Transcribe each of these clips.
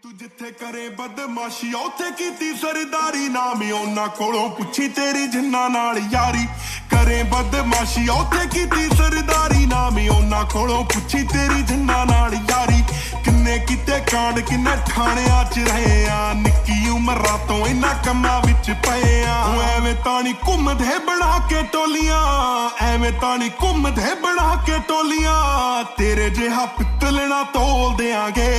ਤੂੰ ਜਿੱਥੇ ਕਰੇ ਬਦਮਾਸ਼ੀ ਉੱਥੇ ਕੀਤੀ ਸਰਦਾਰੀ ਨਾ ਮੈਂ ਉਹਨਾਂ ਕੋਲੋਂ ਪੁੱਛੀ ਤੇਰੀ ਜਿੰਨਾ ਨਾਲ ਯਾਰੀ ਕਰੇ ਬਦਮਾਸ਼ੀ ਉੱਥੇ ਕੀਤੀ ਸਰਦਾਰੀ ਨਾ ਮੈਂ ਉਹਨਾਂ ਕੋਲੋਂ ਪੁੱਛੀ ਤੇਰੀ ਜਿੰਨਾ ਨਾਲ ਯਾਰੀ ਕਿੰਨੇ ਕੀਤੇ ਕਾਂਡ ਕਿੰਨੇ ਥਾਣਿਆਂ 'ਚ ਰਹੇ ਆ ਨਿੱਕੀ ਉਮਰਾਂ ਤੋਂ ਇਹਨਾਂ ਕੰਮਾਂ ਵਿੱਚ ਪਏ ਆ ਐਵੇਂ ਤਾਂ ਨਹੀਂ ਘੁੰਮਦੇ ਬਣਾ ਕੇ ਟੋਲੀਆਂ ਐਵੇਂ ਤਾਂ ਨਹੀਂ ਘੁੰਮਦੇ ਬਣਾ ਕੇ ਟੋਲੀਆਂ ਤੇਰੇ ਜਿਹਾ ਪਿੱਤਲ ਨਾ ਤੋਲ ਦਿਆਂਗੇ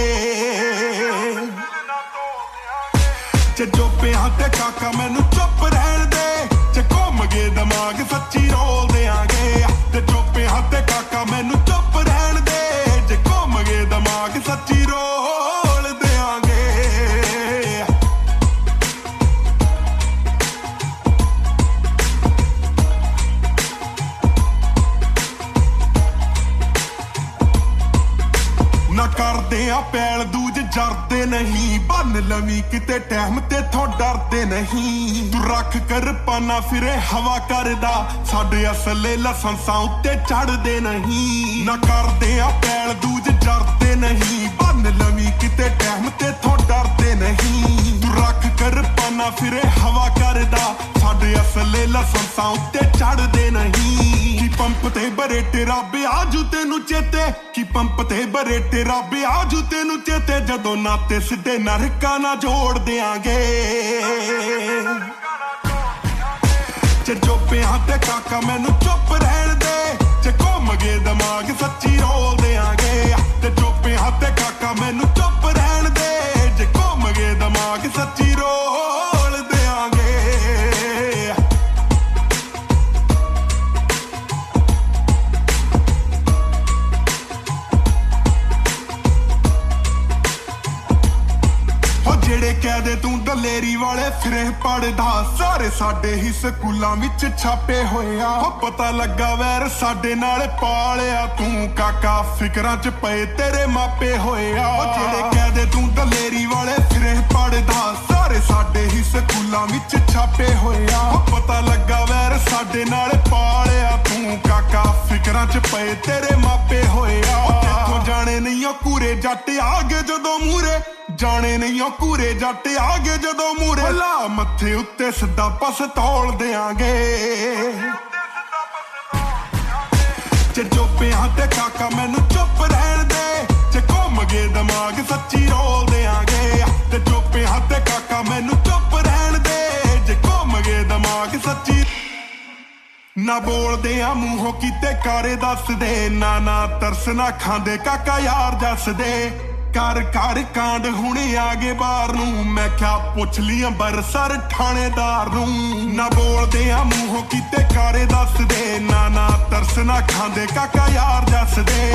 ਜੇ ਜੋਪਿਆਂ ਤੇ ਕਾਕਾ ਮੈਨੂੰ ਚੁੱਪ ਰਹਿਣ ਦੇ ਜੇ ਘੁੰਮ ਗਏ ਦਿਮਾਗ ਸੱਚੀ ਰੋਲ ਦਿਆਂਗੇ ਤੇ ਜੋਪਿਆਂ ਤੇ ਕਾਕਾ ਮੈਨੂੰ ਚੁੱਪ ਰਹਿਣ ਦੇ ਜੇ ਘੁੰਮ ਗਏ ਦਿਮਾਗ ਸੱਚੀ ਰੋਲ ਦਿਆਂਗੇ ਨਾ ਕਰਦੇ ਆ ਪੈਲ ਦੂਜ ਜਰਦੇ ਨਹੀਂ ਬੰਨ ਲਵੀ ਕਿਤੇ ਟਾਈਮ ਤੇ ਥੋਂ ਡਰਦੇ ਨਹੀਂ ਤੂੰ ਰੱਖ ਕਰ ਪਾਨਾ ਫਿਰੇ ਹਵਾ ਕਰਦਾ ਸਾਡੇ ਅਸਲੇ ਲਾਇਸੈਂਸਾਂ ਉੱਤੇ ਚੜਦੇ ਨਹੀਂ ਨਾ ਕਰਦੇ ਆ ਪੈਲ ਦੂਜ ਜਰਦੇ ਨਹੀਂ ਬੰਨ ਲਵੀ ਕਿਤੇ ਟਾਈਮ ਤੇ ਥੋਂ ਡਰਦੇ ਨਹੀਂ ਤੂੰ ਰੱਖ ਕਰ ਪਾਨਾ ਫਿਰੇ ਹਵਾ ਕਰਦਾ ਸਾਡੇ ਅਸਲੇ ਲਾਇਸੈਂਸਾਂ ਉੱਤੇ ਚੜਦੇ ਨਹੀਂ ਕੀ ਪੰਪ ਤੇ ਬਰੇਟੇ ਰੱਬ ਆਜੂ ਤੈਨੂੰ ਚੇਤੇ ਕੀ ਪੰਪ ਤੇ ਬਰੇਟੇ ਰੱਬ ਆਜੂ ਤੈਨੂੰ ਚੇਤੇ ਜਦੋਂ ਨਾਤੇ ਸਿੱਧੇ ਨਰਕਾਂ ਨਾਲ ਜੋੜ ਦਿਆਂਗੇ ਜੇ ਜੋਪਿਆਂ ਤੇ ਕਾਕਾ ਮੈਨੂੰ ਚੁੱਪ ਰਹਿਣ ਦੇ ਜੇ ਘੁੰਮ ਗਏ ਦਿਮਾਗ ਸੱਚੀ ਰੋਲ ਦਿਆਂਗੇ ਤੇ ਜੋਪਿਆਂ ਤੇ ਕਾਕਾ ਮੈਨੂੰ ਚੁੱਪ ਰਹਿਣ ਦੇ ਜੇ ਘੁੰਮ ਗਏ ਦਿਮਾਗ ਸੱਚੀ ਰੋਲ ਦਿਆਂਗੇ ਜਿਹੜੇ ਕਹਦੇ ਤੂੰ ਦਲੇਰੀ ਵਾਲੇ ਫਿਰੇ ਪੜਦਾ ਸਾਰੇ ਸਾਡੇ ਹੀ ਸਕੂਲਾਂ ਵਿੱਚ ਛਾਪੇ ਹੋਏ ਆ ਪਤਾ ਲੱਗਾ ਵੈਰ ਸਾਡੇ ਨਾਲ ਪਾਲਿਆ ਤੂੰ ਕਾਕਾ ਫਿਕਰਾਂ 'ਚ ਪਏ ਤੇਰੇ ਮਾਪੇ ਹੋਏ ਆ ਜਿਹੜੇ ਕਹਦੇ ਤੂੰ ਦਲੇਰੀ ਵਾਲੇ ਫਿਰੇ ਪੜਦਾ ਸਾਰੇ ਸਾਡੇ ਹੀ ਸਕੂਲਾਂ ਵਿੱਚ ਛਾਪੇ ਹੋਏ ਆ ਪਤਾ ਲੱਗਾ ਵੈਰ ਸਾਡੇ ਨਾਲ ਪਾਲਿਆ ਤੂੰ ਕਾਕਾ ਫਿਕਰਾਂ 'ਚ ਪਏ ਤੇਰੇ ਮਾਪੇ ਹੋਏ ਆ ਜਿੱਥੋਂ ਜਾਣੇ ਨਹੀਂ ਉਹ ਕੂਰੇ ਜੱਟ ਆ ਗਏ ਜਦੋਂ ਮੂਰੇ ਜਾਣੇ ਨਹੀਂ ਉਹ ਕੂਰੇ ਜੱਟ ਆ ਗਏ ਜਦੋਂ ਮੂਰੇ ਲਾ ਮੱਥੇ ਉੱਤੇ ਸਿੱਧਾ ਪਸਤੌਲ ਦਿਆਂਗੇ ਜੇ ਜੋਪਿਆਂ ਤੇ ਕਾਕਾ ਮੈਨੂੰ ਚੁੱਪ ਰਹਿਣ ਦੇ ਜੇ ਘੁੰਮ ਗਏ ਦਿਮਾਗ ਸੱਚੀ ਰੋਲ ਦਿਆਂਗੇ ਤੇ ਜੋਪਿਆਂ ਤੇ ਕਾਕਾ ਮੈਨੂੰ ਚੁੱਪ ਰਹਿਣ ਦੇ ਜੇ ਘੁੰਮ ਗਏ ਦਿਮਾਗ ਸੱਚੀ ਨਾ ਬੋਲਦੇ ਆ ਮੂੰਹੋਂ ਕੀਤੇ ਕਾਰੇ ਦੱਸਦੇ ਨਾ ਤਰਸ ਨਾ ਖਾਂਦੇ ਕਾਕਾ ਯਾਰ ਦੱਸਦੇ ਕਰ ਕਾਂਡ ਹੁਣੇ ਆ ਗਏ ਬਾਹਰ ਨੂੰ ਮੈਂ ਕਿਹਾ ਪੁੱਛ ਲਈ ਅੰਬਰਸਰ ਥਾਣੇਦਾਰ ਨੂੰ ਨਾ ਬੋਲਦੇ ਆ ਮੂੰਹੋਂ ਕੀਤੇ ਕਾਰੇ ਦੱਸਦੇ ਨਾ ਤਰਸ ਨਾ ਖਾਂਦੇ ਕਾਕਾ ਯਾਰ ਦੱਸਦੇ